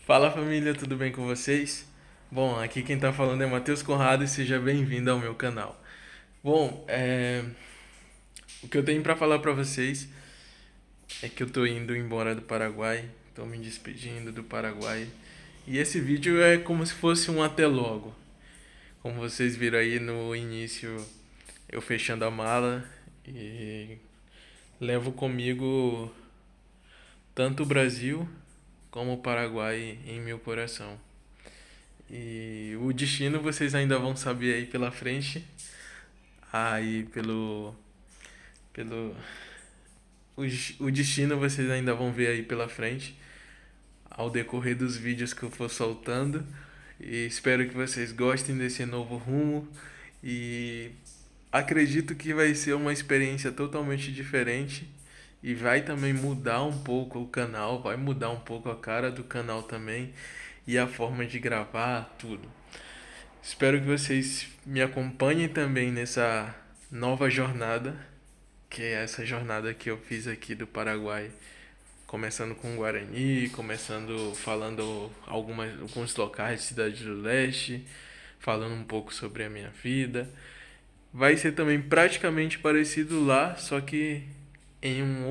Fala família, tudo bem com vocês? Bom, aqui quem tá falando é Matheus Conrado e seja bem-vindo ao meu canal. Bom, o que eu tenho pra falar pra vocês é que eu tô indo embora do Paraguai, tô me despedindo do Paraguai. E esse vídeo é como se fosse um até logo. Como vocês viram aí no início, eu fechando a mala e levo comigo tanto o Brasil como o Paraguai em meu coração. E o destino vocês ainda vão saber aí pela frente. Aí pelo o destino vocês ainda vão ver aí pela frente ao decorrer dos vídeos que eu for soltando. E espero que vocês gostem desse novo rumo e acredito que vai ser uma experiência totalmente diferente e vai também mudar um pouco o canal, vai mudar um pouco a cara do canal também e a forma de gravar, tudo. Espero que vocês me acompanhem também nessa nova jornada, que é essa jornada que eu fiz aqui do Paraguai, começando com o Guarani, começando falando alguns locais de Cidade do Leste, falando um pouco sobre a minha vida. Vai ser também praticamente parecido lá, só que em um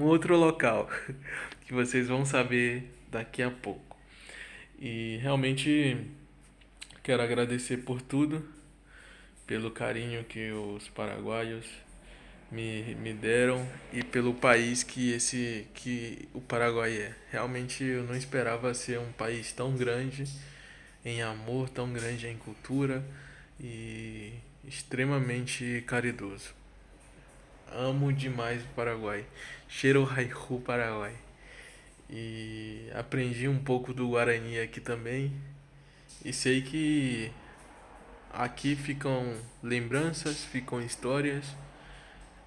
outro local, que vocês vão saber daqui a pouco. E realmente quero agradecer por tudo, pelo carinho que os paraguaios me deram e pelo país que o Paraguai é. Realmente eu não esperava ser um país tão grande em amor, tão grande em cultura e extremamente caridoso. Amo demais o Paraguai. Cheiro Haiku Paraguai. E aprendi um pouco do Guarani aqui também. E sei que aqui ficam lembranças, ficam histórias.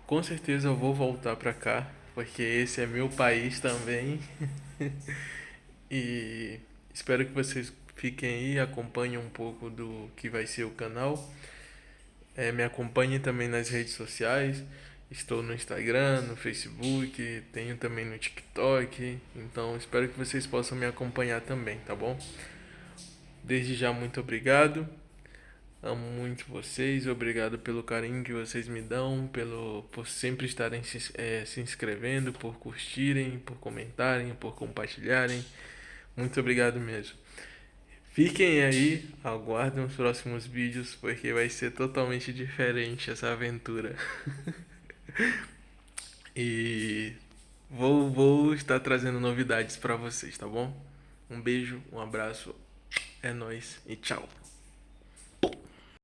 Com certeza eu vou voltar pra cá, porque esse é meu país também. E espero que vocês fiquem aí, acompanhem um pouco do que vai ser o canal. Me acompanhem também nas redes sociais. Estou no Instagram, no Facebook, tenho também no TikTok. Então espero que vocês possam me acompanhar também, tá bom? Desde já, muito obrigado. Amo muito vocês, obrigado pelo carinho que vocês me dão, por sempre estarem se inscrevendo, por curtirem, por comentarem, por compartilharem. Muito obrigado mesmo. Fiquem aí, aguardem os próximos vídeos, porque vai ser totalmente diferente essa aventura. E vou estar trazendo novidades pra vocês, tá bom? Um beijo, um abraço, é nóis e tchau.